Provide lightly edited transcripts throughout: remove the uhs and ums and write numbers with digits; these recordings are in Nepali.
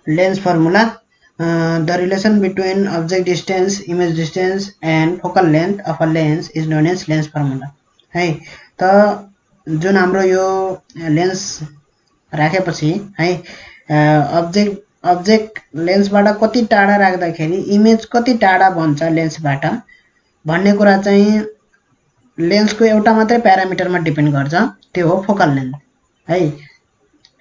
Lens formula the relation between object distance image distance and focal length of a lens is known as lens formula है। त जुन हाम्रो यो लेन्स राखेपछि है अब्जेक्ट लेन्सबाट कति टाढा राख्दाखेरि इमेज कति टाढा बन्छ लेन्सबाट भन्ने कुरा चाहिँ लेन्सको एउटा मात्रै प्यारामिटरमा डिपेन्ड गर्छ, त्यो हो फोकल लेन्थ है।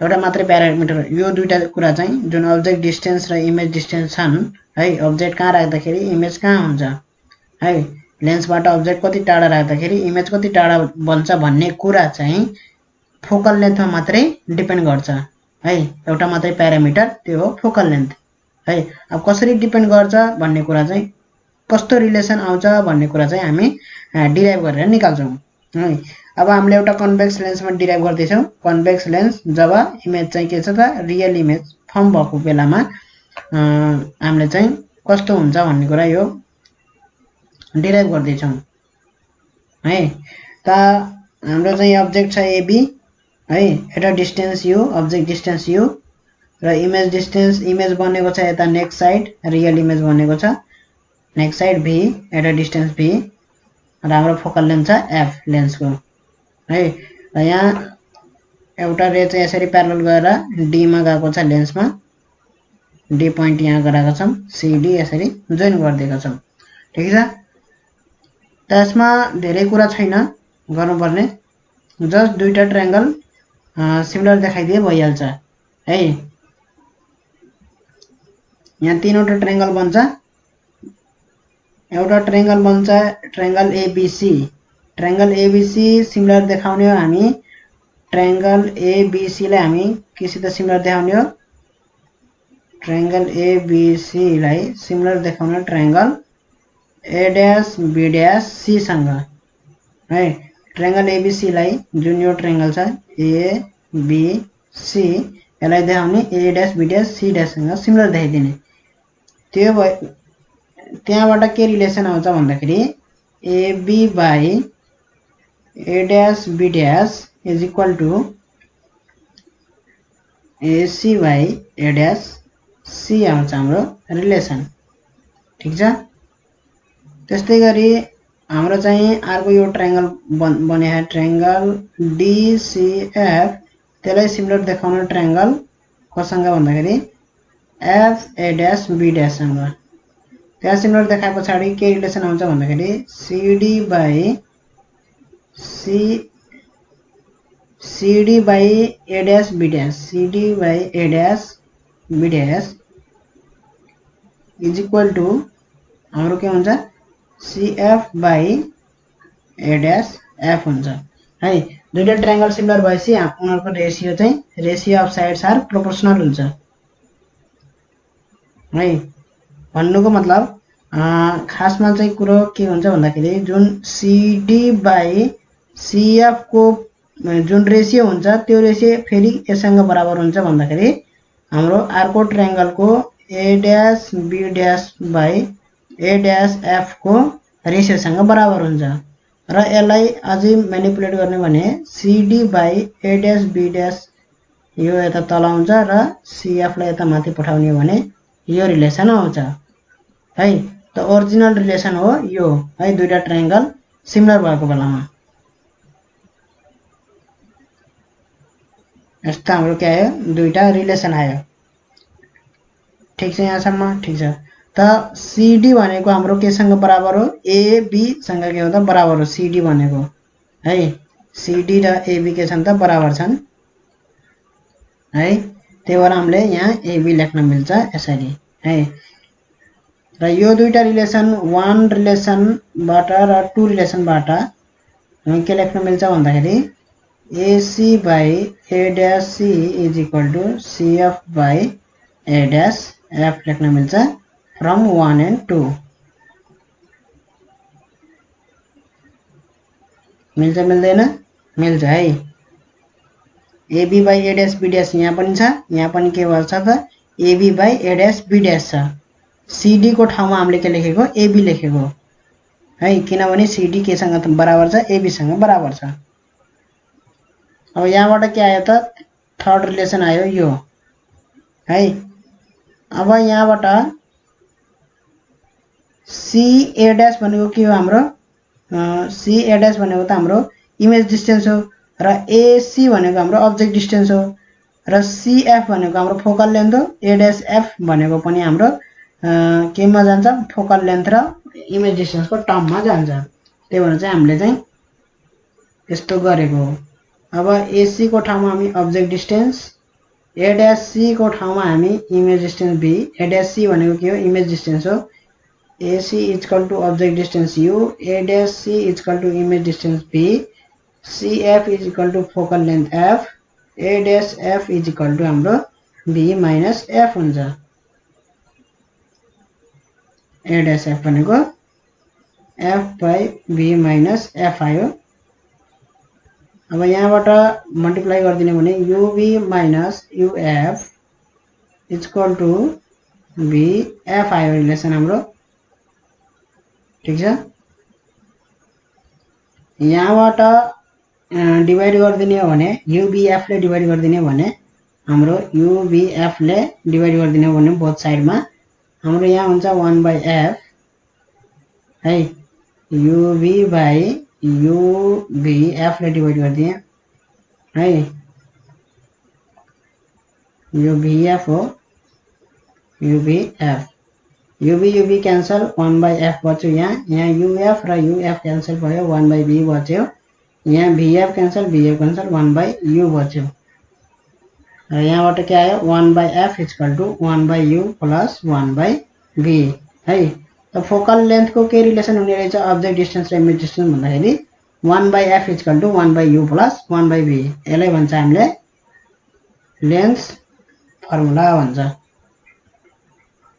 एउटा मात्रै प्यारामिटर यो दुईटा कुरा चाहिँ जुन अब्जेक्ट डिस्टेन्स र इमेज डिस्टेन्स छन् है, अब्जेक्ट कहाँ राख्दाखेरि इमेज कहाँ हुन्छ है, लेन्सबाट अब्जेक्ट कति टाढा राख्दाखेरि इमेज कति टाढा बन्छ भन्ने कुरा चाहिँ फोकल लेन्थमा मात्रै डिपेन्ड गर्छ है। एउटा मात्रै प्यारामिटर त्यो हो फोकल लेन्थ है। अब कसरी डिपेन्ड गर्छ भन्ने कुरा चाहिँ कस्तो रिलेसन आउँछ भन्ने कुरा चाहिँ हामी डिराइभ गरेर निकाल्छौँ है। अब हामीले एउटा कन्भेक्स लेन्समा डिराइभ गर्दैछौँ। कन्भेक्स लेन्स जब इमेज चाहिँ के छ त रियल इमेज फर्म भएको बेलामा हामीले चाहिँ कस्तो हुन्छ भन्ने कुरा यो डिराइभ गर्दैछौँ है। त हाम्रो चाहिँ अब्जेक्ट छ एबी है, एउटा distance you object distance you र इमेज डिस्टेन्स इमेज बनेको छ यता नेक्स्ट साइड रियल इमेज बनेको छ नेक्स्ट साइड भी एउटा डिस्टेन्स भी र हाम्रो फोकल लेन्थ छ एफ लेन्सको है। र यहाँ एउटा रे चाहिँ यसरी प्यारलल गएर डी मा गएको छ लेन्समा, डी पोइन्ट यहाँ गराएको छौँ, सिडी यसरी जोइन गरिदिएको छौँ ठिक छ। त्यसमा धेरै कुरा छैन गर्नुपर्ने, जस्ट दुईटा ट्रायंगल सिमिलर देखाइदिए भइहाल्छ है। यहाँ तीनवटा ट्रायंगल बन्छ, एउटा ट्रायंगल बन्छ triangle ABC. Triangle ABC similar देखाउने हो हामी, ट्रायंगल एबीसी लाई हामी केसित सिमिलर देखाउने हो, ट्रायंगल एबीसी लाई सिमिलर देखाउने triangle A dash B dash C सँग है। ट्रायंगल एबीसी लाई जुन यो ट्रायंगल छ ए बी सी यसलाई देखाउने A dash B dash C dash सँग सिमिलर देखाइदिने। त्यो त्यहाँबाट के रिलेसन आउँछ भन्दाखेरि AB by A dash B dash is equal to AC by A dash C आउँछ हाम्रो रिलेसन ठीक छ। त्यस्तै गरी हाम्रो चाहिँ अर्को यो ट्रायंगल बने है ट्रायंगल डीसीएफ, त्यसलाई सिमिलर देखाउने ट्रायंगल कोसँग भन्दाखेरि F A dash B dash सँग। त्यहाँ सिमिलर देखाए पछाडि के रिलेसन आउँछ भन्दाखेरि CD by CD by A dash B dash, CD by A dash B dash is equal to हाम्रो के हुन्छ CF by A dash F हुन्छ है। दुईटा ट्रायंगल सिमिलर भएपछि उनीहरुको रेशियो चाहिँ ratio of sides are proportional हुन्छ है। भन्नुको मतलब खासमा चाहिँ कुरो के हुन्छ भन्दाखेरि जुन सीडी बाई सीएफ को जुन रेशियो हुन्छ त्यो रेशियो फेरि यससँग बराबर हुन्छ भन्दाखेरि हाम्रो अर्को ट्रायंगल को A dash B dash by A dash F को रेशियोसँग बराबर हुन्छ र यसलाई अझै म्यानिपुलेट गर्ने भने CD by A dash B dash यो यता तल आउँछ र सीएफ लाई यता माथि पठाउने भने यो रिलेसन आउँछ है। त ओरिजिनल रिलेसन हो यो है, दुईटा ट्रायंगल सिमिलर भएको बेलामा यस्तो हाम्रो के आयो दुईटा रिलेसन आयो ठीक छ। यहाँसम्म ठीक छ। त सीडी भनेको हाम्रो केसँग बराबर हो एबी सँग के हो त बराबर हो सीडी भनेको है। सीडी र एबी के छन् त बराबर छन् है, त्यही भएर हामीले यहाँ एबी लेख्न मिल्छ यसरी है। र यो दुईटा रिलेसन वान रिलेसन बाट र टू रिलेसन बाट हामी के लेख्न मिल्छ भन्दाखेरि AC by A dash C is equal to CF by A dash F लेख्न मिल्छ फ्रम 1 and 2 मिल्छ मिल्दैन मिल्छ है। AB by A dash B dash यहाँ पनि छ, यहाँ पनि के भन्छ त AB by A dash B dash छ। सीडी को ठाउँमा हामीले के लेखेको एबी लेखेको है, किनभने सीडी केसँग बराबर छ एबी सँग बराबर छ। अब यहाँबाट के आयो त थर्ड रिलेसन आयो यो है। अब यहाँबाट CA डैश भनेको के हो हाम्रो CA डैश भनेको त हाम्रो इमेज डिस्टेन्स हो र AC भनेको हाम्रो अब्जेक्ट डिस्टेन्स हो र CF भनेको हाम्रो फोकल लेन्थ हो A डैश F भनेको पनि हाम्रो केमा जान्छ फोकल लेन्थ र इमेज डिस्टेन्सको टर्ममा जान्छ त्यही भएर चाहिँ हामीले चाहिँ यस्तो गरेको हो अब AC को ठाउँमा हामी object distance A dash C को ठाउँमा हामी image distance B A dash C भनेको के हो इमेज डिस्टेन्स हो AC is equal to object distance U, A dash C is equal to image distance B, CF is equal to focal length F, A dash F is equal to हाम्रो B minus F हुन्छ A dash F भनेको F by B minus F आयो अब यहाँबाट मल्टिप्लाई गरिदिने भने UV minus UF is equal to B F आयो रिलेसन हाम्रो ठीक छ यहाँबाट डिवाइड गरिदिने हो भने UBF ले डिवाइड गरिदिने हो भने हाम्रो UBF ले डिवाइड गरिदिने हो भने बोथ साइडमा हाम्रो यहाँ हुन्छ 1/f है UV by UBF ले डिवाइड गरिदिए है UBF हो UBF UV क्यान्सल 1/f बच्यो यहाँ UF र UF क्यान्सल भयो 1/b बच्यो यहाँ VF cancel VF cancel 1/u बच्यो र यहाँबाट के आयो 1/f equal to 1/u plus 1/b है त फोकल लेन्थ को के रिलेसन हुने रहेछ अब्जेक्ट डिस्टेन्स र इमेज डिस्टेन्स भन्दाखेरि 1/f equal to 1/u plus 1/b यसलाई भन्छ हामीले लेन्थ फर्मुला भन्छ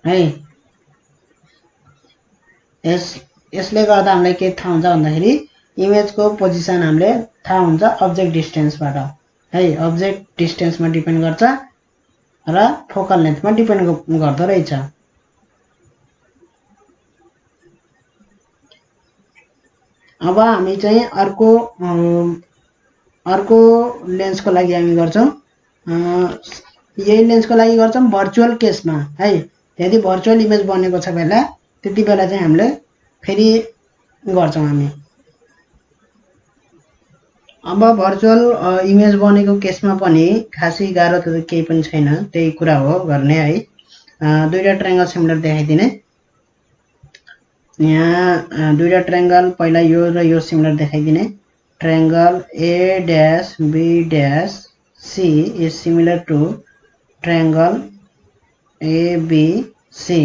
है यसले गर्दा हामीलाई के थाहा हुन्छ भन्दाखेरि इमेज को पोजिसन हामीले थाहा हुन्छ अब्जेक्ट डिस्टेन्सबाट है अब्जेक्ट डिस्टेन्समा डिपेन्ड गर्छ र फोकल लेन्थमा डिपेन्ड गर्दो रहेछ अब हामी चाहिँ अर्को लेन्सको लागि हामी गर्छौं यही लेन्सको लागि गर्छौं भर्चुअल केसमा है यदि भर्चुअल इमेज बनेको छ बेला त्यति बेला चाहिँ हामीले फेरि गर्छौं हामी अब भर्चुअल इमेज बनेको केसमा पनि खासै गाह्रो त केही पनि छैन त्यही कुरा हो गर्ने है दुईटा ट्रायंगल सिमिलर देखाइदिने यहाँ दुईटा ट्रायंगल पहिला यो र यो सिमिलर देखाइदिने triangle A dash B dash C is similar to triangle ABC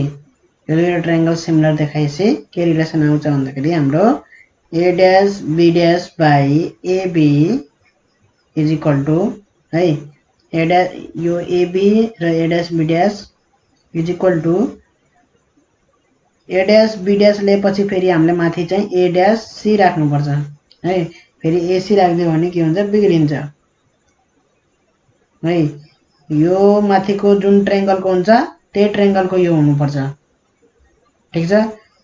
यो दुईटा ट्रायंगल सिमिलर देखाइसे के रिलेसन आउँछ भन्दाखेरि हाम्रो A dash B dash by AB is equal to है A dash यो AB र A dash B dash is equal to A dash B dash लेपछि फेरि हामीले माथि चाहिँ A dash C राख्नु पर्छ है फेरि AC राख्दियो भने के हुन्छ बिग्रिन्छ है यो माथिको जुन ट्रायंगलको हुन्छ त्यही ट्रायंगलको यो हुनु पर्छ ठीक छ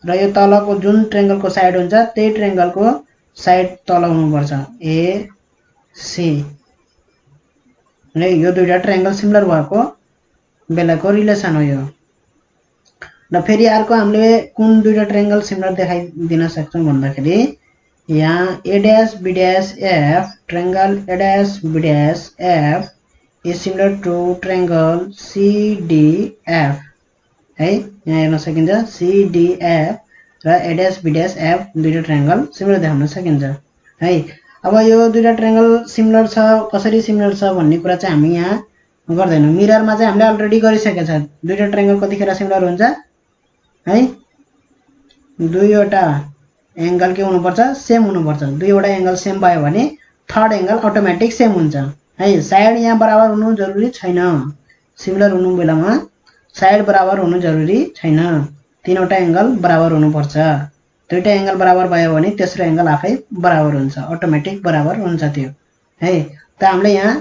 र यो तलको जुन ट्रायंगलको साइड हुन्छ त्यही ट्रायंगलको साइड तल हुनु पर्छ AC है यो दुईटा ट्रायंगल सिमिलर भएको बेलाको रिलेसन हो यो र फेरि अर्को हामीले कुन दुईटा ट्रायंगल सिमिलर देखाइदिन सक्छौं भन्दाखेरि यहाँ A dash B dash F triangle A dash B dash F is similar to triangle CDF है यहाँ हेर्न सकिन्छ CDF र A dash B dash F दुईटा ट्रायंगल सिमिलर देखाउन सकिन्छ है अब यो दुईटा ट्रायंगल सिमिलर छ कसरी सिमिलर छ भन्ने कुरा चाहिँ हामी यहाँ गर्दैनौं मिररमा चाहिँ हामीले अलरेडी गरिसकेका छ दुईटा ट्रायंगल कतिखेर सिमिलर हुन्छ है दुईवटा एंगल के हुनुपर्छ सेम हुनुपर्छ दुईवटा एंगल सेम भयो भने थर्ड एंगल अटोमेटिक सेम हुन्छ है साइड यहाँ बराबर हुनु जरुरी छैन सिमिलर हुनु बेलामा साइड बराबर हुनु जरुरी छैन तीनवटा एंगल बराबर हुनुपर्छ दुईटा एंगल बराबर भयो भने तेस्रो एंगल आफै बराबर हुन्छ अटोमेटिक बराबर हुन्छ त्यो है त हामीले यहाँ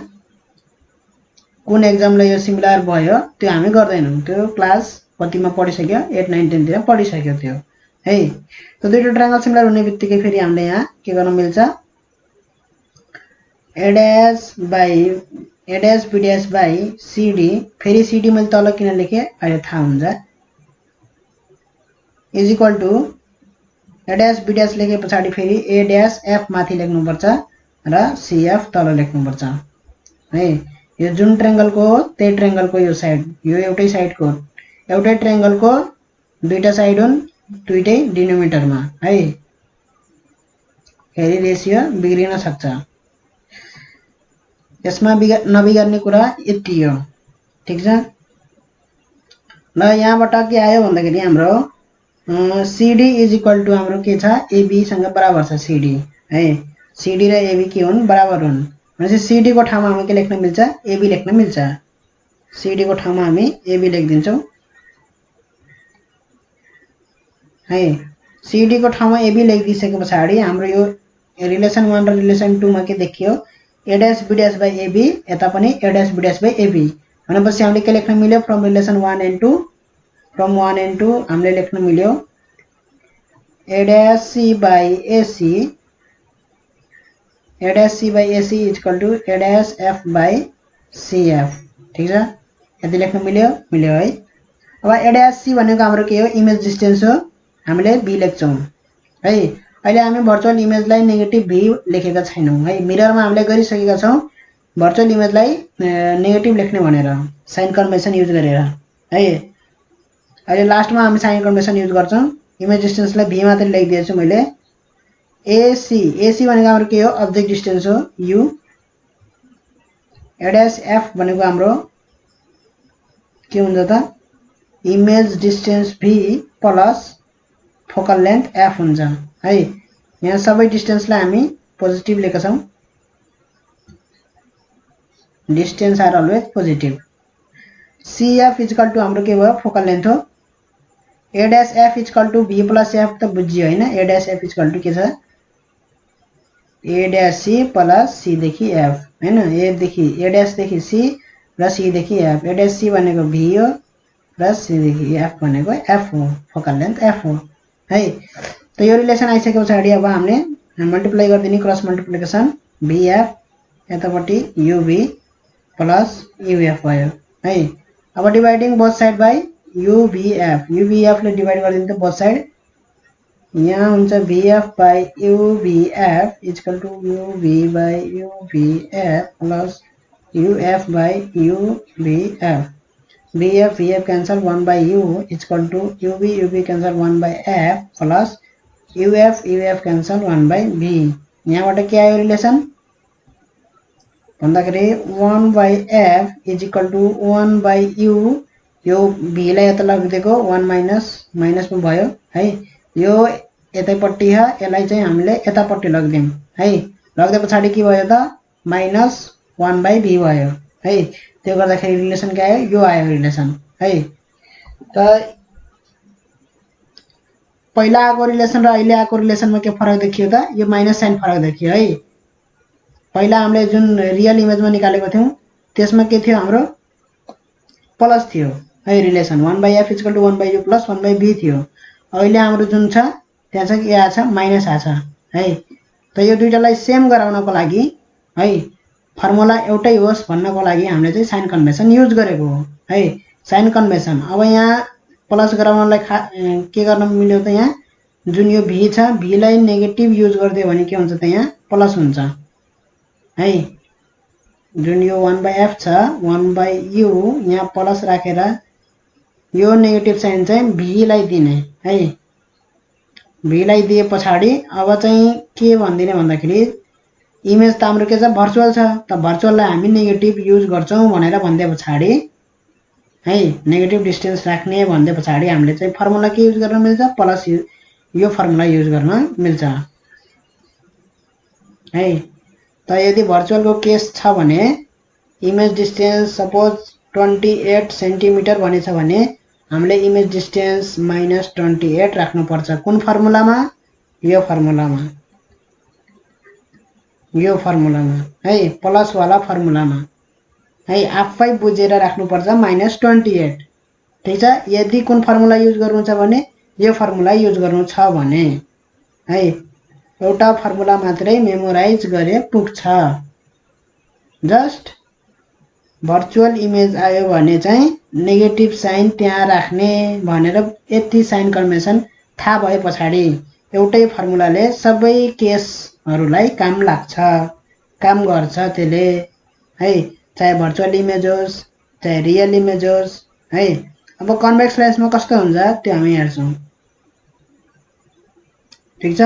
कुन एक्जामले यो सिमिलर भयो त्यो हामी गर्दैनौं त्यो क्लास कतिमा पढिसक्यो 8 9 10 तिर पढिसक्यो त्यो है त दुईटा ट्रायंगल सिमिलर हुने बित्तिकै फेरि हामीले यहाँ के गर्न मिल्छ A dash by A dash B dash by CD, फेरि सिडी मैले तल किन लेखेँ अहिले थाहा हुन्छ, is equal to A dash B dash लेखे पछाडि फेरि ए ड्यास एफ माथि लेख्नुपर्छ र सिएफ तल लेख्नुपर्छ है। यो जुन ट्रायंगलको हो त्यही ट्रायंगलको यो साइड, यो एउटै साइडको, एउटै ट्रायंगलको दुईटा साइड हुन्, दुईटै डिनोमिनेटरमा है, फेरि रेसियो बिग्रिन सक्छ। यसमा नबिग्रिने कुरा यति हो, ठीक छ। ल यहाँबाट के आयो भन्दाखेरि हाम्रो सिडी इज इक्वल टु हाम्रो के छ, एबी सँग बराबर छ सिडी है। सिडी र एबी के हुन्, बराबर हुन् भनेपछि सिडी को ठाउँमा हामी के लेख्न मिल्छ, एबी लेख्न मिल्छ। सिडी को ठाउँमा हामी एबी लेखिदिन्छौँ है। सिडी को ठाउँमा एबी लेखिदिसके पछाडि हाम्रो यो रिलेसन 1 र रिलेसन 2 मा के देखियो, A dash B dash by AB, यता पनि A dash B dash by AB भनेपछि हामीले के लेख्न मिल्यो, from relation 1 and 2, from 1 and 2 हामीले लेख्न मिल्यो A dash C by AC, A dash C by AC is equal to A dash F by CF, ठीक छ। यति लेख्न मिल्यो है। अब ए ड्यास सी भनेको हाम्रो के हो, इमेज डिस्टेन्स हो, हामीले बी लेख्छौँ है। अहिले हामी भर्चुअल इमेजलाई नेगेटिभ भी लेखेका छैनौँ है, मिररमा हामीले गरिसकेका छौँ भर्चुअल इमेजलाई नेगेटिभ लेख्ने भनेर साइन कन्भेन्सन युज गरेर है। अहिले लास्टमा हामी साइन कन्भेन्सन युज गर्छौँ, इमेज डिस्टेन्सलाई भी मात्रै लेखिदिएको छु मैले। एसी, एसी भनेको हाम्रो के हो, अब्जेक्ट डिस्टेन्स हो यु, ए ड्यास एफ भनेको हाम्रो के हुन्छ त, image distance B plus focal length F हुन्छ है। यहाँ सबै डिस्टेन्सलाई हामी पोजिटिभ लिएका छौँ, distance are always positive. CF is equal to हाम्रो के भयो, फोकल लेन्थ हो। A dash F is equal to B plus F त बुझियो होइन, A dash F is equal to के छ, A dash C plus C देखि एफ होइन, ए ड्यास देखि सी र सी देखि एफ। ए ड्यास सी भनेको भी हो र सी देखि एफ भनेको एफ हो, फोकल लेन्थ एफ हो है। त यो रिलेसन आइसके पछाडि अब हामीले मल्टिप्लाई गरिदिने, क्रस मल्टिप्लिकेसन बीएफ यतापट्टि यूबी प्लस यूएफ भयो है। अब dividing both side by UBF, UBF ले डिवाइड गरिदिन्छ बोथ साइड, यहाँ हुन्छ BF by UBF is equal to UB by UBF plus UF by UBF. BF BF cancel 1 by u is equal to ub cancel 1 by f plus uf cancel 1 by b। यहाँबाट के आयो रिलेसन भन्दाखेरि 1 by f is equal to 1 by u, यो b लाई यता लगिदिएको 1 माइनस माइनसमा भयो है। यो यतैपट्टि ह, यसलाई चाहिँ हामीले यतापट्टि लगिदियौँ है। लग्दै पछाडि के भयो त, माइनस 1 by b भयो है। त्यो गर्दाखेरि रिलेसन के आयो, यो आयो रिलेसन है। त पहिला आएको रिलेसन र अहिले आएको रिलेसनमा के फरक देखियो त, यो माइनस साइन फरक देखियो है। पहिला हामीले जुन रियल इमेजमा निकालेको थियौं त्यसमा के थियो, हाम्रो प्लस थियो है relation, 1 by f equal to 1 by u plus 1 by b थियो। अहिले हाम्रो जुन छ त्यहाँ चाहिँ के आछ, माइनस आछ है। त यो दुईटालाई सेम गराउनको लागि है, फर्मुला एउटै होस् भन्नको लागि हामीले चाहिँ साइन कन्भेन्सन युज गरेको हो है। साइन कन्भेन्सन अब यहाँ प्लस गराउनलाई के गर्न मिल्यो त, यहाँ जुन यो भी छ भी लाई नेगेटिभ युज गरिदियो भने के हुन्छ त, यहाँ प्लस हुन्छ है। जुन यो 1 by f छ 1 by u यहाँ प्लस राखेर यो नेगेटिभ साइन चाहिँ भी लाई दिने है। भी लाई दिए पछाडि अब चाहिँ के भन्दिने भन्दाखेरि, इमेज त हाम्रो के छ, भर्चुअल छ, त भर्चुअललाई हामी नेगेटिभ युज गर्छौं भनेर भन्दै पछाडि है, नेगेटिभ डिस्टेन्स राख्ने भन्दै पछाडि हामीले चाहिँ फर्मुला के युज गर्न मिल्छ, प्लस यो फर्मुला युज गर्न मिल्छ है। त यदि भर्चुअलको केस छ भने इमेज डिस्टेन्स सपोज 28 सेन्टिमिटर भनेछ भने हामीले इमेज डिस्टेन्स माइनस 28 राख्नुपर्छ। कुन फर्मुलामा, यो फर्मुलामा, यो फर्मुलामा है, प्लस वाला फर्मुलामा है, आफै बुझेर राख्नुपर्छ माइनस 28, ठीक छ। यदि कुन फर्मुला युज गर्नु छ भने यो फर्मुला युज गर्नु छ भने है, एउटा फर्मुला मात्रै मेमोराइज गरे पुग्छ। जस्ट भर्चुअल इमेज आयो भने चाहिँ नेगेटिभ साइन त्यहाँ राख्ने भनेर यति साइन कन्भेन्सन थाहा भए पछाडि एउटै फर्मुलाले सबै केसहरूलाई काम लाग्छ, काम गर्छ त्यसले है, चाहे भर्चुअल इमेज होस् चाहे रियल इमेज होस् है। अब कन्भेक्स लेन्समा कस्तो हुन्छ त्यो हामी हेर्छौँ, ठिक छ।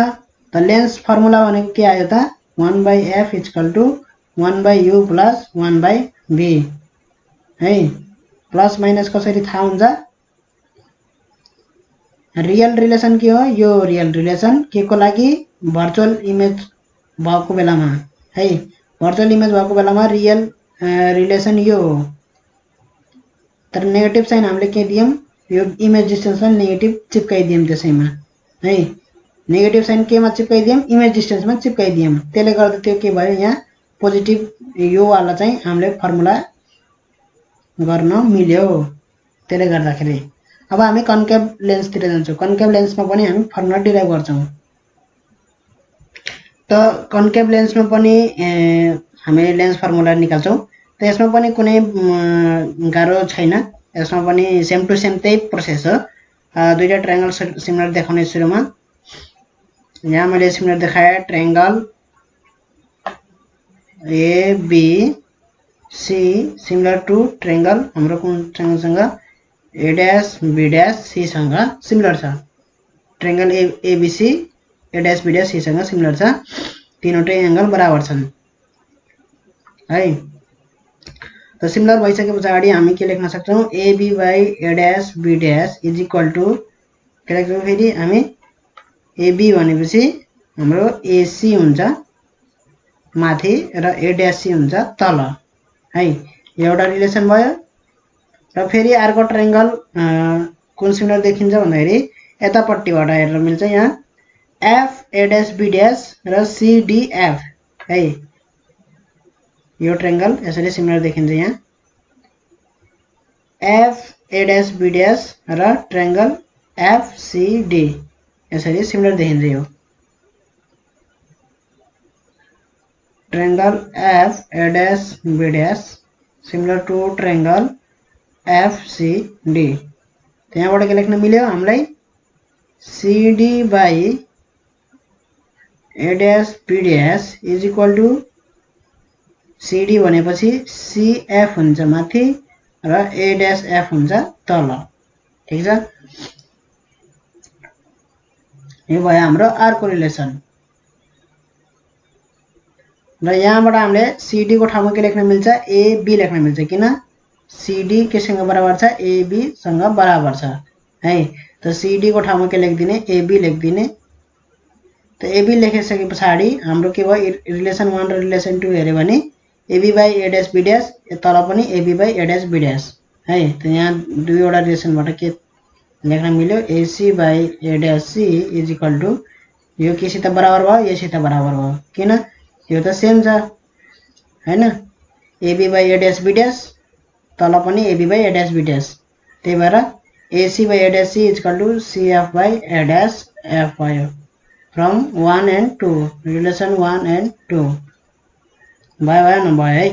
त लेन्स फर्मुला भनेको के आयो त 1/f = 1/u + 1/v है। प्लस माइनस कसरी थाहा हुन्छ? रियल रिलेसन के हो? यो रियल रिलेसन के को लागि? भर्चुअल इमेज भएको बेलामा है, भर्चुअल इमेज भएको बेलामा रियल रिलेसन यो हो। तर नेगेटिभ साइन हामीले के दियौं? यो इमेज डिस्टेन्समा नेगेटिभ चिप्काइदियौं त्यसैमा है। नेगेटिभ साइन केमा चिप्काइदियौं? इमेज डिस्टेन्समा चिप्काइदियौं। त्यसले गर्दा त्यो के भयो? यहाँ पोजिटिभ यो वाला चाहिँ हामीले फर्मुला गर्न मिल्यो। त्यसले गर्दाखेरि अब हामी कन्केभ लेन्सतिर जान्छौँ। कन्केभ लेन्समा पनि हामी फर्मुला डिराइभ गर्छौँ। त कन्केभ लेन्समा पनि हामीले लेन्स फर्मुला निकाल्छौँ। त यसमा पनि कुनै गाह्रो छैन, यसमा पनि सेम टु सेम त्यही प्रोसेस हो। दुईटा ट्रायंगल सिमिलर देखाउने सुरुमा यहाँ मैले सिमिलर देखाएँ, triangle ABC similar to triangle हाम्रो कुन ट्रायंगलसँग A', B', C सँग सिमिलर छ। Triangle ABC A', B', C सँग सिमिलर छ। तीनवटै एंगल बराबर छन् है। त सिमिलर भइसके पछाडि हामी के लेख्न सक्छौं? AB/A', B' के लेख्छौं फेरि हामी? AB भनेपछि हाम्रो AC हुन्छ माथि र A', हुन्छ तल है। एउटा रिलेसन भयो। र फेरि अर्को ट्रायंगल कुन सिमिलर देखिन्छ भन्दाखेरि यतापट्टिबाट हेरेर मिल्छ। यहाँ FA', B' र CDF है। यो ट्रायंगल यसरी सिमिलर देखिन्छ। यहाँ FA', B' र ट्रायंगल FCD यसरी सिमिलर देखिन्छ। यो triangle FA', B' similar to triangle FCD। त्यहाँबाट के लेख्न मिल्यो हामीलाई? CD/A', B' = CD भनेपछि CF हुन्छ माथि र A', हुन्छ तल, ठिक छ। यो भयो हाम्रो अर्को रिलेसन। र यहाँबाट हामीले CD को ठाउँमा के लेख्न मिल्छ? AB लेख्न मिल्छ। किन? CD केसँग बराबर छ? AB सँग बराबर छ है। त CD को ठाउँमा के लेख्दिने? AB लेख्दिने। त AB लेखिसके पछाडि हाम्रो के भयो? रिलेसन 1 र रिलेसन 2 हेर्यो भने AB/A', B' तल पनि AB/A', B' है। त यहाँ दुईवटा रिलेसनबाट के लेख्न मिल्यो? AC/A', C = यो केसित बराबर भयो? यससित बराबर भयो। किन? यो त सेम छ हैन। AB/A', B' तल पनि AB/A', B'। त्यही भएर AC/A', = CF/A', भयो। फ्रम 1 and 2 रिलेसन 1 and 2 भयो नभयो है।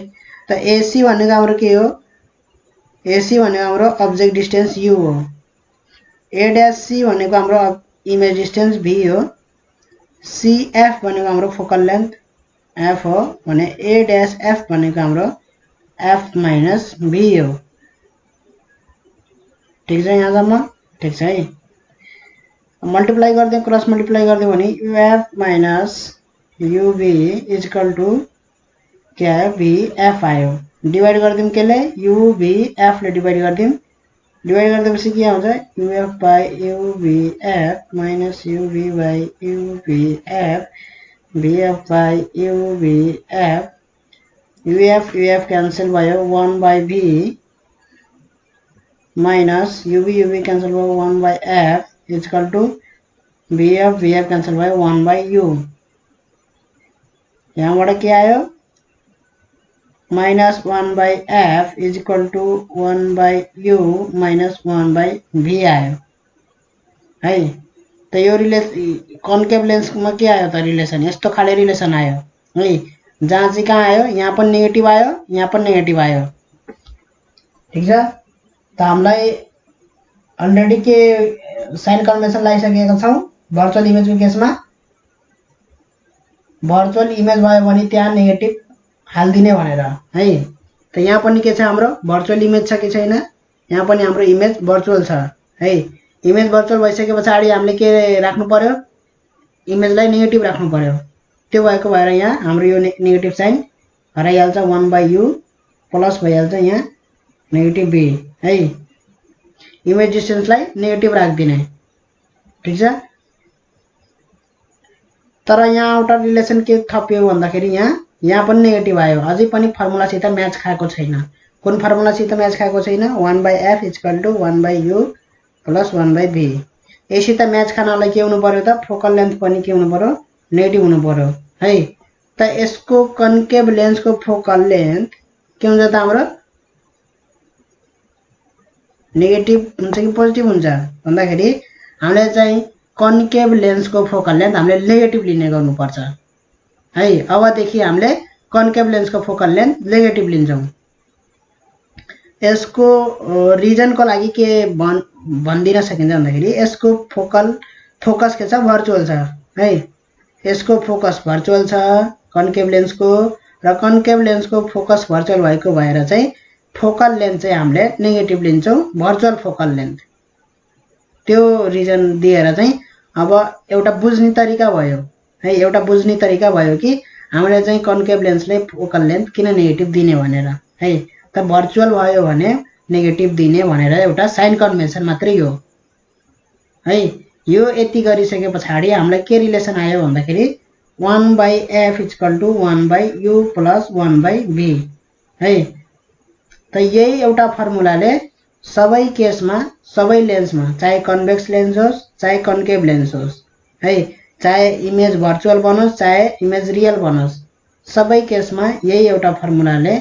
त AC भनेको हाम्रो के हो? AC भनेको हाम्रो अब्जेक्ट डिस्टेन्स U हो। A', भनेको हाम्रो इमेज डिस्टेन्स V हो। CF भनेको हाम्रो फोकल लेन्थ F हो भने A', भनेको हाम्रो F - V हो। ठिक छ यहाँसम्म? ठिक छ है। मल्टिप्लाई गर्दै क्रस मल्टिप्लाई गर्दै भने UF - UV = के आयो? VF आयो। डिवाइड गर्दियौं केले? UVF ले डिवाइड गर्दियौं। डिवाइड गर्देपछि के आउँछ? UF/UVF - UV/UVF VF/UVF। UF cancel भयो 1/V माइनस UV क्यान्सल भयो 1/F = VF क्यान्सल भयो 1/U। यहाँबाट के आयो? -1/F = 1/U - 1/V आयो है। त यो कन्केभ लेन्समा के आयो त रिलेसन? यस्तो खाले रिलेसन आयो है। जहाँ चाहिँ कहाँ आयो? यहाँ पनि नेगेटिभ आयो, यहाँ पनि नेगेटिभ आयो। ठीक छ। त हामीलाई अलरेडी के साइन कन्भेन्सन लगाइसकेका छौँ भर्चुअल इमेजको केसमा। भर्चुअल इमेज भयो भने त्यहाँ नेगेटिभ हालिदिने भनेर है। त यहाँ पनि के छ हाम्रो भर्चुअल इमेज छ कि छैन, यहाँ पनि हाम्रो इमेज भर्चुअल छ है। इमेज भर्चुअल भइसके पछाडि हामीले के राख्नु पर्यो, इमेजलाई नेगेटिभ राख्नु पर्यो। त्यो भएको भएर यहाँ हाम्रो यो नेगेटिभ साइन हराइहाल्छ, 1/u प्लस भइहाल्छ यहाँ नेगेटिभ b है। इमेज डिस्टेन्सलाई नेगेटिभ राखिदिने, ठीक छ। तर यहाँ एउटा रिलेसन के थपियो भन्दाखेरि यहाँ पनि नेगेटिभ आयो, अझै पनि फर्मुलासित म्याच खाएको छैन। कुन फर्मुलासित म्याच खाएको छैन, 1/f = 1/u प्लस 1/b। यससित म्याच खानलाई के हुनु पर्यो त, फोकल लेन्थ पनि के हुनु पर्यो, नेगेटिभ हुनु पर्यो है। त यसको कन्केभ लेन्सको फोकल लेन्थ के हुन्छ त हाम्रो नेगेटिभ हुन्छ कि पोजिटिभ हुन्छ भन्दाखेरि हामीले चाहिँ कन्केभ लेन्सको फोकल लेन्थ हामीले नेगेटिभ लिने गर्नुपर्छ है। अबदेखि हामीले कन्केभ लेन्सको फोकल लेन्थ नेगेटिभ लिन्छौँ। यसको रिजनको लागि के भनिदिन सकिन्छ भन्दाखेरि यसको फोकस के छ, भर्चुअल छ है। यसको फोकस भर्चुअल छ कन्केभ लेन्सको, र कन्केभ लेन्सको फोकस भर्चुअल भएको भएर चाहिँ फोकल लेन्थ चाहिँ हामीले नेगेटिभ लिन्छौँ, भर्चुअल फोकल लेन्थ। त्यो रिजन दिएर चाहिँ अब एउटा बुझ्ने तरिका भयो है, एउटा बुझ्ने तरिका भयो कि हामीले चाहिँ कन्केभ लेन्सले फोकल लेन्थ किन नेगेटिभ दिने भनेर है। त भर्चुअल भयो भने नेगेटिभ दिने भनेर एउटा साइन कन्भेन्सन मात्रै हो है। यो यति गरिसके पछाडि हामीलाई के रिलेसन आयो भन्दाखेरि 1/f = 1/u प्लस 1/b है। त यही एउटा फर्मुलाले सबै केसमा, सबै लेन्समा, चाहे कन्भेक्स लेन्स होस् चाहे कन्केभ लेन्स होस् है, चाहे इमेज भर्चुअल बनोस् चाहे इमेज रियल बनोस्, सबै केसमा यही एउटा फर्मुलाले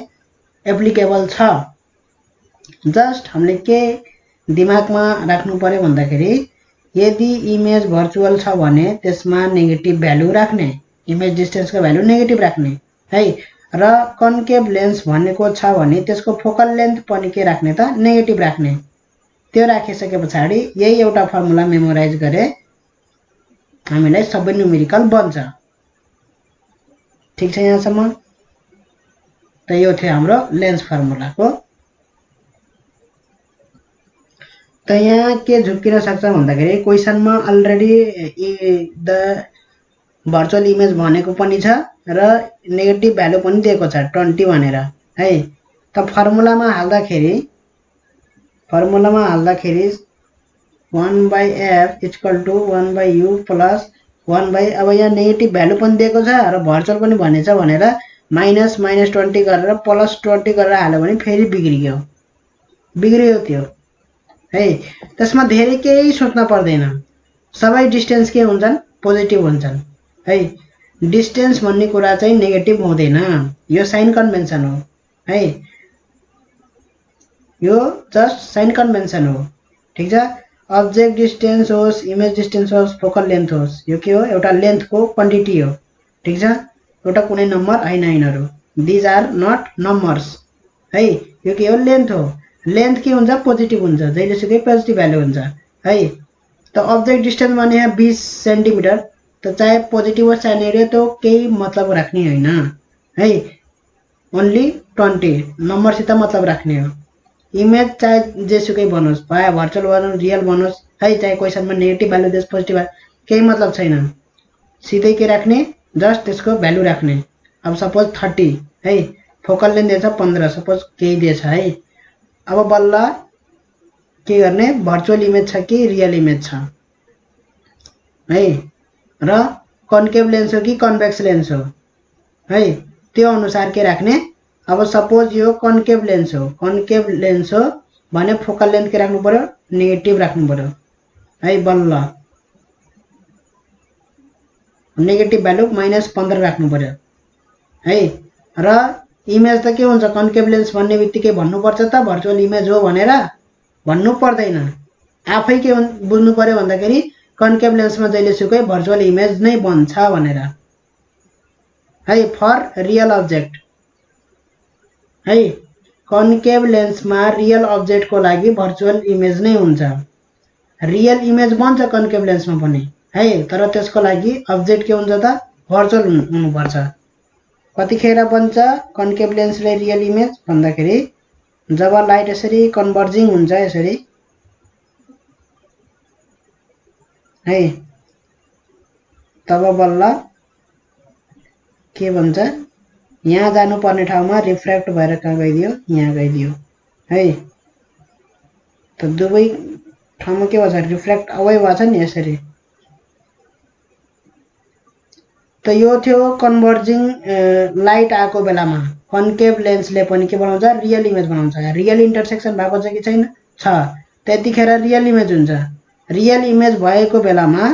एप्लिकेबल छ। जस्ट हामीले के दिमागमा राख्नु पर्यो भन्दाखेरि यदि इमेज भर्चुअल छ भने त्यसमा नेगेटिभ भ्यालु राख्ने, इमेज डिस्टेन्सको भ्यालु नेगेटिभ राख्ने है। र कन्केभ लेन्स भनेको छ भने त्यसको फोकल लेन्थ पनि के राख्ने त, नेगेटिभ राख्ने। त्यो राखिसके पछाडि यही एउटा फर्मुला मेमोराइज गरे हामीलाई सबै न्युमेरिकल बन्छ। ठीक छ यहाँसम्म। त यो थियो हाम्रो लेन्स फर्मुलाको। त यहाँ के झुक्किन सक्छ भन्दाखेरि क्वेसनमा अलरेडी द भर्चुअल इमेज भनेको पनि छ र नेगेटिभ भ्यालु पनि दिएको छ 20 भनेर है। त फर्मुलामा हाल्दाखेरि 1/f = 1/u प्लस 1/, अब यहाँ नेगेटिभ भ्यालु पनि दिएको छ र भर्चुअल पनि भनेछ भनेर -20 गरेर +20 गरेर हाल्यो भने फेरि बिग्रियो त्यो है। त्यसमा धेरै केही सोच्न पर्दैन, सबै डिस्टेन्स के हुन्छन्, पोजिटिभ हुन्छन् है। डिस्टेन्स भन्ने कुरा चाहिँ नेगेटिभ हुँदैन, यो साइन कन्भेन्सन हो है। यो जस्ट साइन कन्भेन्सन हो, ठीक छ। अब्जेक्ट डिस्टेन्स होस्, इमेज डिस्टेन्स होस्, फोकल लेन्थ होस्, यो के हो, एउटा लेन्थको क्वान्टिटी हो, ठीक छ। एउटा कुनै नम्बर होइन यिनीहरू, दिज आर नट नम्बर्स है। यो के हो, लेन्थ हो। लेन्थ के हुन्छ, पोजिटिभ हुन्छ, जहिलेसुकै पोजिटिभ भ्यालु हुन्छ है। त अब्जेक्ट डिस्टेन्स भने यहाँ 20 सेन्टिमिटर, त चाहे पोजिटिभ होस् चाहे नेगेटिभ, त्यो केही मतलब राख्ने होइन है। ओन्ली 20 नम्बरसित मतलब राख्ने हो। इमेज चाहे जेसुकै बनोस्, भर्चुअल बनोस् रियल बनोस् है, चाहे क्वेसनमा नेगेटिभ भ्यालु दियोस् पोजिटिभ केही मतलब छैन, सिधै के राख्ने, जस्ट त्यसको भ्यालु राख्ने। अब सपोज 30 है, फोकल लेन्थ दिएछ 15 सपोज केही दिएछ है। अब बल्ल के गर्ने, भर्चुअल इमेज छ कि रियल इमेज छ है, र कन्केभ लेन्स हो कि कन्भेक्स लेन्स हो है, त्यो अनुसार के राख्ने। अब सपोज यो कन्केभ लेन्स हो भने फोकल लेन्थ के राख्नु पर्यो, नेगेटिभ राख्नु पर्यो है। बल्ल नेगेटिभ भ्यालु -15 राख्नु पर्यो है। र इमेज त के हुन्छ, कन्केभ लेन्स भन्ने बित्तिकै भन्नुपर्छ त भर्चुअल इमेज हो भनेर, भन्नु पर्दैन। आफै के बुझ्नु पर्यो भन्दाखेरि कन्केभ लेन्समा जहिलेसुकै भर्चुअल इमेज नै बन्छ भनेर है, फर रियल अब्जेक्ट है। कन्केभ लेन्समा रियल अब्जेक्टको लागि भर्चुअल इमेज नै हुन्छ। रियल इमेज बन्छ कन्केभ लेन्समा पनि है, तर त्यसको लागि अब्जेक्ट के हुन्छ त भर्चुअल हुनुपर्छ। कतिखेर बन्छ कन्केभ लेन्सले रियल इमेज भन्दाखेरि जब लाइट यसरी कन्भर्जिङ हुन्छ यसरी है, तब बल्ल के भन्छ यहाँ जानुपर्ने ठाउँमा रिफ्र्याक्ट भएर कहाँ गइदियो, यहाँ गइदियो है। त दुवै ठाउँमा के भन्छ रिफ्र्याक्ट अवै भएछ नि यसरी। त यो थियो कन्भर्जिङ लाइट आएको बेलामा कन्केभ लेन्सले पनि के बनाउँछ रियल इमेज बनाउँछ। रियल इन्टरसेक्सन भएको छ कि छैन, छ, त्यतिखेर रियल इमेज हुन्छ। रियल इमेज भएको बेलामा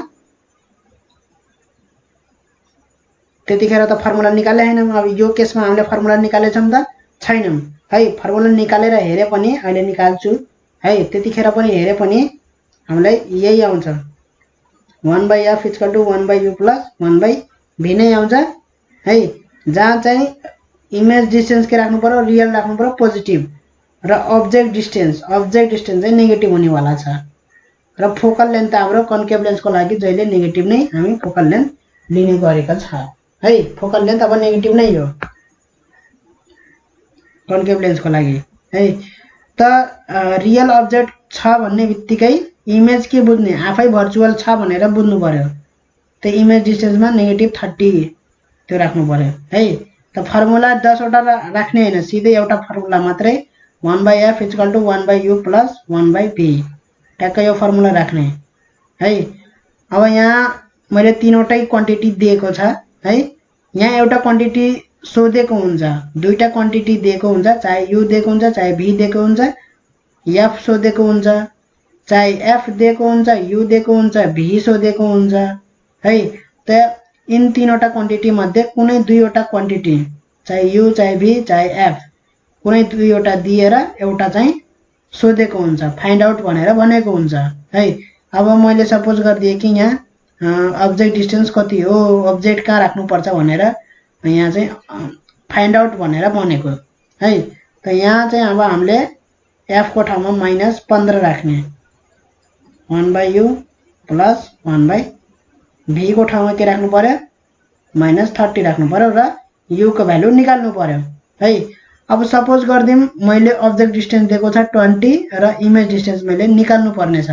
त्यतिखेर त फर्मुला निकाले हैनौं। अब यो केसमा हामीले फर्मुला निकालेछौं त छैनौं है। फर्मुला निकालेर हेरे पनि अहिले निकाल्छु है, त्यतिखेर पनि हेरे पनि हामीलाई यही आउँछ 1/f = 1/u + 1/v नै आउँछ है। जहाँ चाहिँ इमेज डिस्टेन्स के राख्नु पर्यो, रियल राख्नु पर्यो पोजिटिभ, र अब्जेक्ट डिस्टेन्स चाहिँ नेगेटिभ हुनेवाला छ। र फोकल लेन्थ त हाम्रो कन्केभ लेन्सको लागि जहिले नेगेटिभ नै हामी फोकल लेन्थ लिने गरेका छ है। फोकल लेन्थ अब नेगेटिभ नै हो कन्केभ लेन्सको लागि है। त रियल अब्जेक्ट छ भन्ने बित्तिकै इमेज के बुझ्ने, आफै भर्चुअल छ भनेर बुझ्नु पर्यो। त इमेज डिस्टेन्समा -30 त्यो राख्नु पर्यो है। त फर्मुला 10 वटा राख्ने हैन, सिधै एउटा फर्मुला मात्रै 1/f = 1/u + 1/v, ट्याक्कै यो फर्मुला राख्ने है। अब यहाँ मैले तीनवटै क्वान्टिटी दिएको छ है। यहाँ एउटा क्वान्टिटी सोधेको हुन्छ, दुईटा क्वान्टिटी दिएको हुन्छ, चाहे u दिएको हुन्छ चाहे v दिएको हुन्छ, f सोधेको हुन्छ, चाहे f दिएको हुन्छ, u दिएको हुन्छ, v सोधेको हुन्छ है। त इन तीनवटा क्वान्टिटी मध्ये कुनै दुईवटा क्वान्टिटी चाहे u चाहे v चाहे f कुनै दुईवटा दिएर एउटा चाहिँ सोधेको हुन्छ, फाइन्ड आउट भनेर भनेको हुन्छ है। अब मैले सपोज गरिदिए कि यहाँ अब्जेक्ट डिस्टेन्स कति हो, अब्जेक्ट कहाँ राख्नुपर्छ भनेर यहाँ चाहिँ फाइन्ड आउट भनेर भनेको है। त यहाँ चाहिँ अब हामीले f को ठाउँमा -15 राख्ने, 1/u + 1/v को ठाउँमा के राख्नु पर्यो -30 राख्नु पर्यो र u को भ्यालु निकाल्नु पर्यो है। अब सपोज गर्दिम मैले अब्जेक्ट डिस्टेन्स दिएको छ 20 र इमेज डिस्टेन्स मैले निकाल्नु पर्ने छ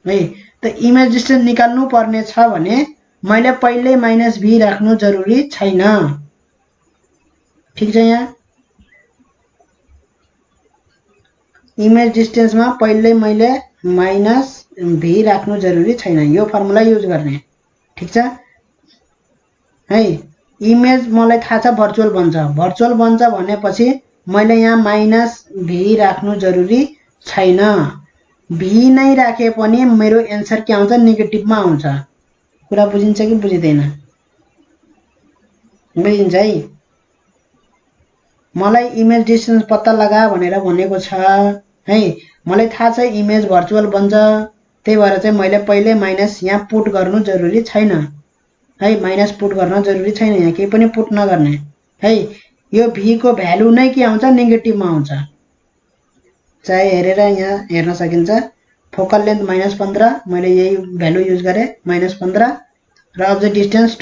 है। त इमेज डिस्टेन्स निकाल्नु पर्ने छ भने मैले पहिले -v राख्नु जरुरी छैन, ठीक छ। यहाँ इमेज डिस्टेन्समा पहिले मैले -v राख्नु जरुरी छैन, यो फर्मुला युज गर्ने, ठीक छ है। इमेज मलाई थाहा छ भर्चुअल बन्छ भनेपछि मैले यहाँ -v राख्नु जरुरी छैन। v नै राखे पनि मेरो एन्सर के आउँछ नेगेटिभमा आउँछ। कुरा बुझिन्छ कि बुझिदैन, बुझिन्छ है। मलाई इमेज डिस्टेन्स पत्ता लगा भनेर भनेको छ है, मलाई थाहा छ इमेज भर्चुअल बन्छ, त्यही भएर चाहिँ मैले पहिले माइनस यहाँ पुट गर्नु जरुरी छैन है। माइनस पुट गर्न जरुरी छैन, यहाँ केही पनि पुट नगर्ने है। यो v को भ्यालु नै के आउँछ नेगेटिभमा आउँछ। चाहे हेरेर यहाँ हेर्न सकिन्छ, फोकल लेन्थ -15 मैले यही भ्यालु युज गरे -15 र अब्जेक्ट डिस्टेन्स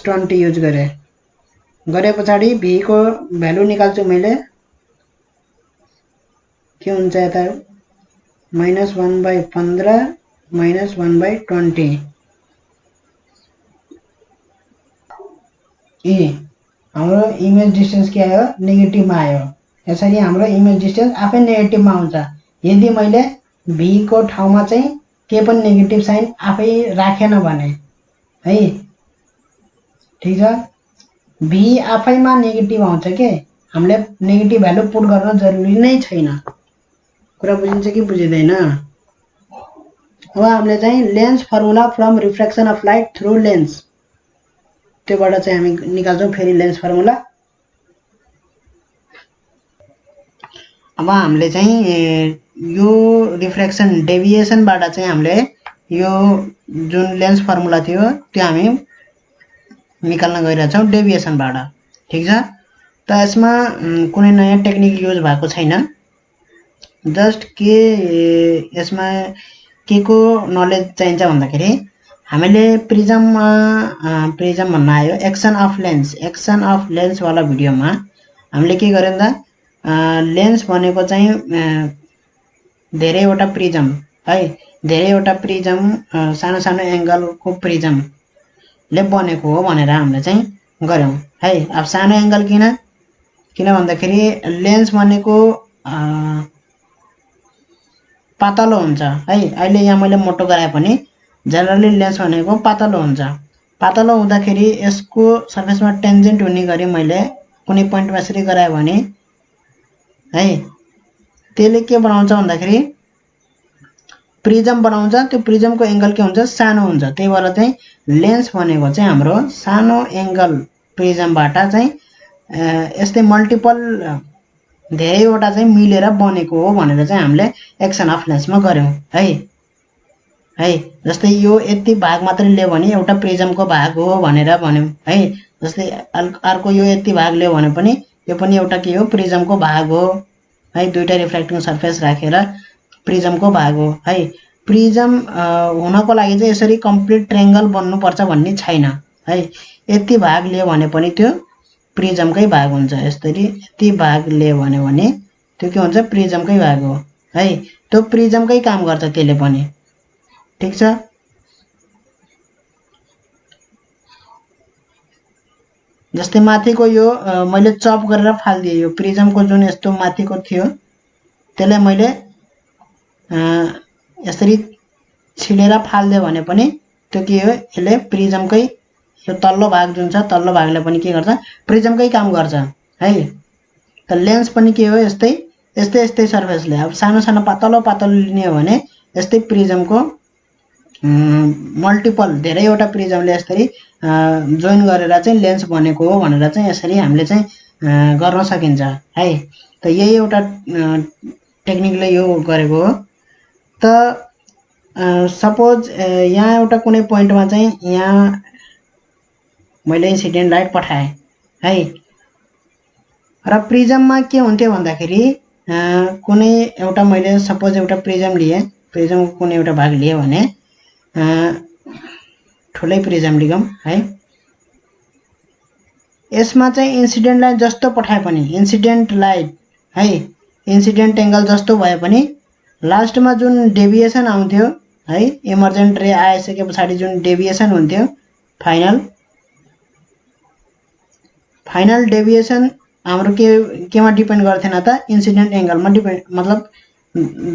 20 युज गरे पछाडि v को भ्यालु निकाल्छु मैले, के हुन्छ यता -1/15 -1/20 हाम्रो इमेज डिस्टेन्स के आयो नेगेटिभमा आयो। यसरी हाम्रो इमेज डिस्टेन्स आफै नेगेटिभमा आउँछ यदि मैले v को ठाउँमा चाहिँ के पनि नेगेटिभ साइन आफै राखेन भने है, ठीक छ। v आफैमा नेगेटिभ आउँछ के, हामीले नेगेटिभ भ्यालु पुट गर्न जरुरी नै छैन। कुरा बुझिन्छ कि बुझिदैन। अब हामीले चाहिँ lens formula from refraction of light through lens, त्योबाट चाहिँ हामी निकाल्छौं फेरि लेन्स फर्मुला। अब हामीले चाहिँ यो रिफ्र्याक्सन डेभिएसनबाट चाहिँ हामीले यो जुन लेन्स फर्मुला थियो त्यो हामी निकाल्न गइरहेछौं डेभिएसनबाट, ठीक छ। त यसमा कुनै नयाँ टेक्निक युज भएको छैन। जस्ट के यसमा के को नलेज चाहिन्छ भन्दाखेरि हामीले प्रिजम भन्न आयो एक्सन अफ लेन्स वाला भिडियोमा हामीले के गर्यौं त लेन्स भनेको चाहिँ धेरैवटा प्रिजम है, धेरैवटा प्रिजम सानो सानो एंगलको प्रिजमले बनेको हो भनेर हामीले चाहिँ गर्यौं है। अब सानो एंगल किन भन्दाखेरि लेन्स भनेको पातलो हुन्छ है। अहिले यहाँ मैले मोटो गराए पनि जनरली लेन्स भनेको पातलो हुन्छ। पातलो हुँदाखेरि यसको सर्फेसमा टेन्जेन्ट हुने गरी मैले कुनै पोइन्टमा यसरी गराए भने है त्यसले के बनाउँछ भन्दाखेरि प्रिजम बनाउँछ। त्यो प्रिजमको एंगल के हुन्छ, सानो हुन्छ। त्यही भएर चाहिँ लेन्स भनेको चाहिँ हाम्रो सानो एंगल प्रिजमबाट चाहिँ यस्तै मल्टिपल धेरैवटा चाहिँ मिलेर बनेको हो भनेर चाहिँ हामीले एक्सन अफ लेन्समा गर्यौं है। जस्तै यो यति भाग मात्र लियो भने एउटा प्रिजमको भाग हो भनेर भन्यौं है। जस्तै अर्को यो यति भाग लियो भने पनि यो पनि एउटा के हो, प्रिजमको भाग हो है। दुईटा रिफ्लेक्टिङ सर्फेस राखेर प्रिजमको भाग हो है। प्रिजम हुनको लागि चाहिँ यसरी कम्प्लिट ट्रायंगल बन्नुपर्छ भन्ने छैन है। यति भाग लियो भने पनि त्यो प्रिजमकै भाग हुन्छ। यसरी यति भाग लियो भने त्यो के हुन्छ, प्रिजमकै भाग हो है। त्यो प्रिजमकै काम गर्छ त्यसले पनि, ठीक छ। जस्तै माथिको यो मैले चप गरेर फाल्दिए, यो प्रिजमको जुन यस्तो माथिको थियो त्यसलाई मैले यसरी छिलेर फाल्दिए भने पनि त्यो के हो, यसले प्रिजमकै यो तल्लो भाग जुन छ तल्लो भागले पनि के गर्छ, प्रिजमकै काम गर्छ है। त लेन्स पनि के हो, यस्तै सर्फेसले अब सानो सानो पातलो लिने हो भने यस्तै प्रिजमको मल्टिपल धेरैवटा प्रिजमले यसरी जोइन गरेर चाहिँ लेन्स बनेको हो भनेर चाहिँ यसरी हामीले चाहिँ गर्न सकिन्छ है। त यही एउटा टेक्निकले यो गरेको हो। त सपोज यहाँ एउटा कुनै पोइन्टमा चाहिँ यहाँ मैले इन्सिडेन्ट लाइट पठाएँ है, र प्रिजममा के हुन्थ्यो भन्दाखेरि कुनै एउटा मैले सपोज एउटा प्रिजम लिए, प्रिजमको कुनै एउटा भाग लिए भने ठुलै प्रिजम लिगौं है। यसमा चाहिँ इन्सिडेन्ट लाइट जस्तो पठाए पनि, इन्सिडेन्ट लाइट है, इन्सिडेन्ट एंगल जस्तो भए पनि लास्टमा जुन डेभिएसन आउँथ्यो है, इमर्जेन्ट रे आइसके पछाडि जुन डेभिएसन हुन्थ्यो फाइनल डेभिएसन हाम्रो केमा डिपेन्ड गर्थेन त, इन्सिडेन्ट एंगलमा डिपेन्ड, मतलब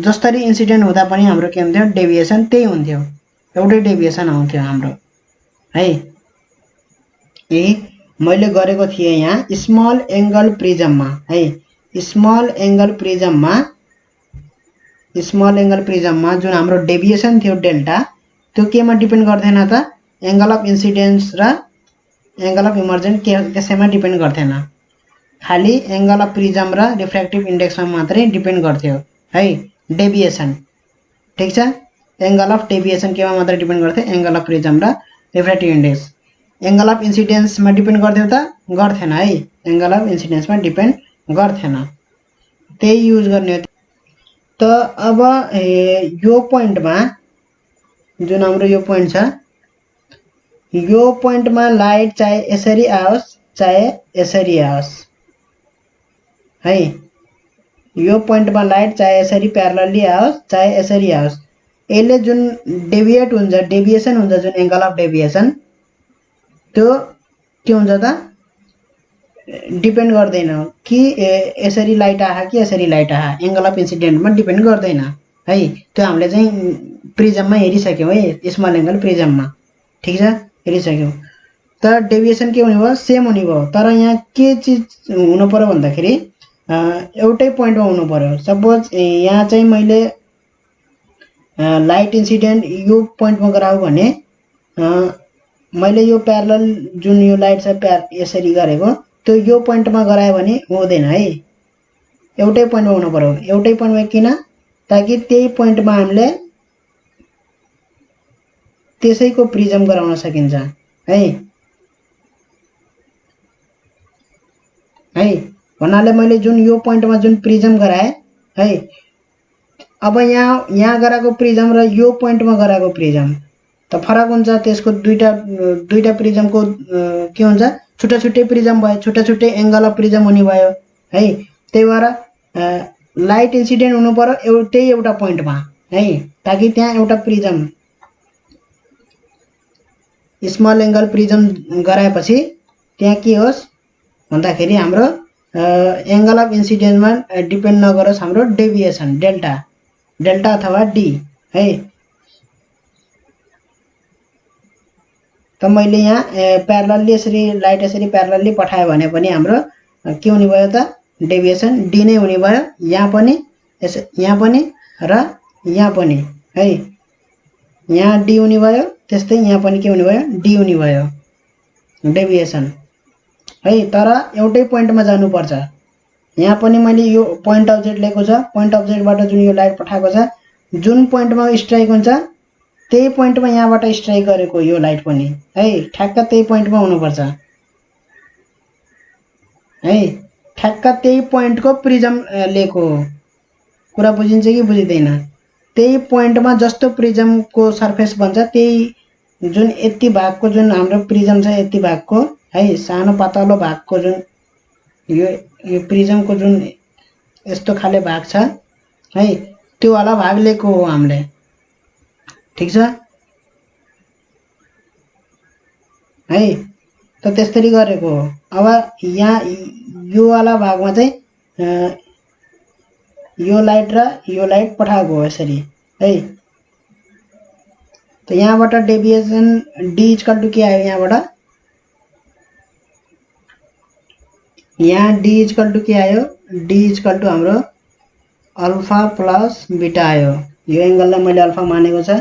जसरी इन्सिडेन्ट हुँदा पनि हाम्रो के हुन्थ्यो, डेभिएसन त्यही हुन्थ्यो, एउटै डेभिएसन आउँथ्यो हाम्रो है। यही मैले गरेको थिएँ यहाँ स्मल एंगल प्रिजममा है। स्मल एंगल प्रिजममा जुन हाम्रो डेभिएसन थियो डेल्टा, त्यो केमा डिपेन्ड गर्दैन त, एंगल अफ इन्सिडेन्स र एंगल अफ इमर्जेन्ट त्यसैमा डिपेन्ड गर्दैन, खाली एंगल अफ प्रिजम र रिफ्र्याक्टिभ इन्डेक्समा मात्रै डिपेन्ड गर्थ्यो है डेभिएसन, ठीक छ। एंगल अफ डेभिएसन केमा मात्रै डिपेन्ड गर्थ्यो, एंगल अफ प्रिजम र रिफ्र्याक्टिभ इन्डेक्स। एंगल अफ इन्सिडेन्समा डिपेन्ड गर्थ्यो त, गर्थेन है, एंगल अफ इन्सिडेन्समा डिपेन्ड गर्थेन, त्यही युज गर्ने हो। त अब यो पोइन्टमा जुन हाम्रो यो पोइन्ट छ, यो पोइन्टमा लाइट चाहे यसरी आओस् चाहे यसरी आओस् है, यो पोइन्टमा लाइट चाहे यसरी प्यारलली आओस् चाहे यसरी आओस्, यसले जुन डेभिएसन हुन्छ जुन एंगल अफ डेभिएसन, त्यो के हुन्छ त, डिपेन्ड गर्दैन कि यसरी लाइट आहा कि यसरी लाइट आहा, एंगल अफ इन्सिडेन्टमा डिपेन्ड गर्दैन है। त्यो हामीले चाहिँ प्रिजममा हेरिसक्यौं है, स्मल एंगल प्रिजममा, ठीक छ, हेरिसक्यौं। त डेभिएसन के हुने भयो, सेम हुने भयो। तर यहाँ के चीज हुनु पर्यो भन्दाखेरि एउटै पोइन्टमा हुनु पर्यो। सपोज यहाँ चाहिँ मैले लाइट इन्सिडेन्ट यो पोइन्टमा गराऊ भने मैले यो प्यारलल जुन यो लाइट छ यसरी गरेको त्यो यो पोइन्टमा गराए भने हुँदैन है, एउटै पोइन्टमा हुनु पर्यो। एउटै पोइन्टमा किन, ताकि त्यही पोइन्टमा हामीले त्यसैको प्रिजम गराउन सकिन्छ है। है। भन्नाले मैले जुन यो पोइन्टमा जुन प्रिजम गराएँ है, अब यहाँ गराएको प्रिजम र यो पोइन्टमा गराएको प्रिजम त फरक हुन्छ। त्यसको दुईटा प्रिजमको के हुन्छ, छुट्टा छुट्टै प्रिजम भयो, छुट्टा छुट्टै एंगल अफ प्रिजम हुने भयो है। त्यही भएर लाइट इन्सिडेन्ट हुनु पर्यो एउटा पोइन्टमा है, ताकि त्यहाँ एउटा प्रिजम स्मल एंगल प्रिजम गराएपछि त्यहाँ के होस् भन्दाखेरि हाम्रो एंगल अफ इन्सिडेन्टमा डिपेन्ड नगरोस् हाम्रो डेभिएसन डेल्टा अथवा डी है। त मैले यहाँ प्यारलली यसरी लाइट यसरी प्यारलली पठायो भने पनि हाम्रो के हुने भयो त, डेभिएसन डी नै हुने भयो। यहाँ पनि र यहाँ पनि है, यहाँ डी हुने भयो, त्यस्तै यहाँ पनि के हुने भयो, डी हुने भयो डेभिएसन है। तर एउटै पोइन्टमा जानुपर्छ। यहाँ पनि मैले यो पोइन्ट अब्जेक्ट लिएको छ, पोइन्ट अब्जेक्टबाट जुन यो लाइट पठाएको छ, जुन पोइन्टमा स्ट्राइक हुन्छ त्यही पोइन्टमा यहाँबाट स्ट्राइक गरेको यो लाइट पनि है, ठ्याक्क त्यही पोइन्टमा हुनुपर्छ है। ठ्याक्क त्यही पोइन्टको प्रिजम लिएको कुरा बुझिन्छ कि बुझिँदैन? त्यही पोइन्टमा जस्तो प्रिजमको सर्फेस बन्छ, त्यही जुन यति भागको जुन हाम्रो प्रिजम छ, यति भागको है, सानो पातलो भागको जुन यो प्रिजमको जुन यस्तो खाले भाग छ है, त्यो वाला भाग लिएको हो हामीले। ठीक छ है, त त्यसरी गरेको हो। अब यहाँ यो वाला भागमा चाहिँ यो लाइट पठाएको हो यसरी है। त यहाँबाट डेभिएसन डी इक्वल टु के आयो, यहाँ डी इक्वल टु के आयो, डी इक्वल टु हाम्रो अल्फा प्लस बीटा आयो। यो एंगललाई मैले अल्फा मानेको छ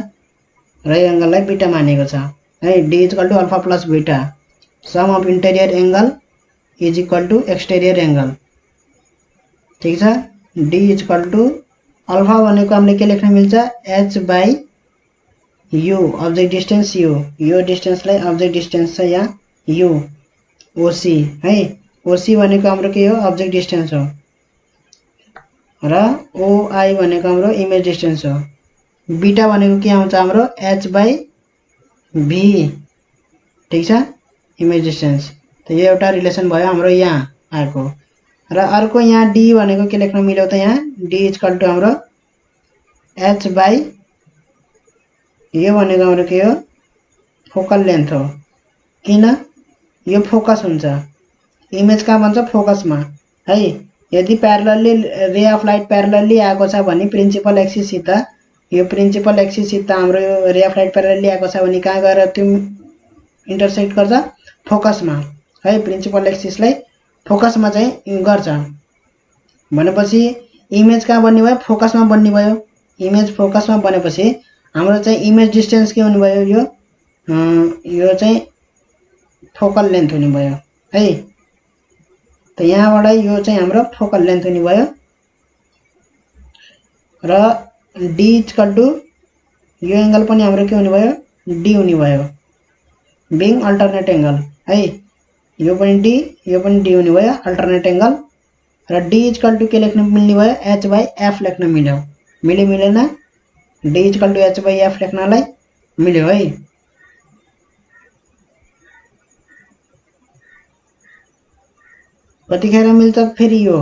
र यो एंगललाई बीटा मानेको छ है। D equal to alpha plus beta, sum of interior angle is equal to exterior angle. ठीक छ, डी इक्वल टू अल्फा भनेको हामीले के लेख्न मिल्छ, H by you, object distance you, यो डिस्टेंसलाई अब्जेक्ट डिस्टेंस छ यहाँ यू, ओसी है। ओसी भनेको हाम्रो के हो, अब्जेक्ट डिस्टेंस हो, र ओआई भनेको हाम्रो इमेज डिस्टेंस हो। बीटा भनेको के आउँछ हाम्रो, एच बाई भी। ठीक छ, इमेज डिस्टेंस। त यो एउटा रिलेसन भयो हाम्रो यहाँ आएको। र अर्को यहाँ डी भनेको के लेख्न मिल्यो त, यहाँ डी इक्वल टु हाम्रो एच बाई यो भनेको हाम्रो के हो, फोकल लेन्थ हो। किन, यो फोकस हुन्छ, इमेज कहाँ बन्छ, फोकसमा है। यदि प्यारलली रे अफ लाइट प्यारलली आएको छ भने प्रिन्सिपल एक्सिससित, यो प्रिन्सिपल एक्सिससित हाम्रो यो रे अफ लाइट प्यारलली आएको छ भने कहाँ गएर त्यो इन्टरसेक्ट गर्छ, फोकसमा है। प्रिन्सिपल एक्सिसलाई फोकसमा चाहिँ गर्छ भनेपछि इमेज कहाँ बन्ने भयो, फोकसमा बन्ने भयो। इमेज फोकसमा बनेपछि हाम्रो चाहिँ इमेज डिस्टेंस के हुने भयो, यो चाहिँ फोकल लेन्थ हुने भयो है। त यहाँबाट यो चाहिँ हाम्रो फोकल लेन्थ हुने भयो र डी इक्वल टु यो एंगल पनि हाम्रो के हुने भयो, डी हुने भयो, बिङ अल्टरनेट एंगल है। यो पनि डी, यो पनि डी हुने भयो, अल्टरनेट एंगल। र डी इक्वल टु के लेख्न मिल्ने भयो, एच बाई एफ लेख्न मिल्यो, मिलेन? D equal to H by F लेख्नलाई मिल्यो है। कतिखेर मिल्छ फेरि यो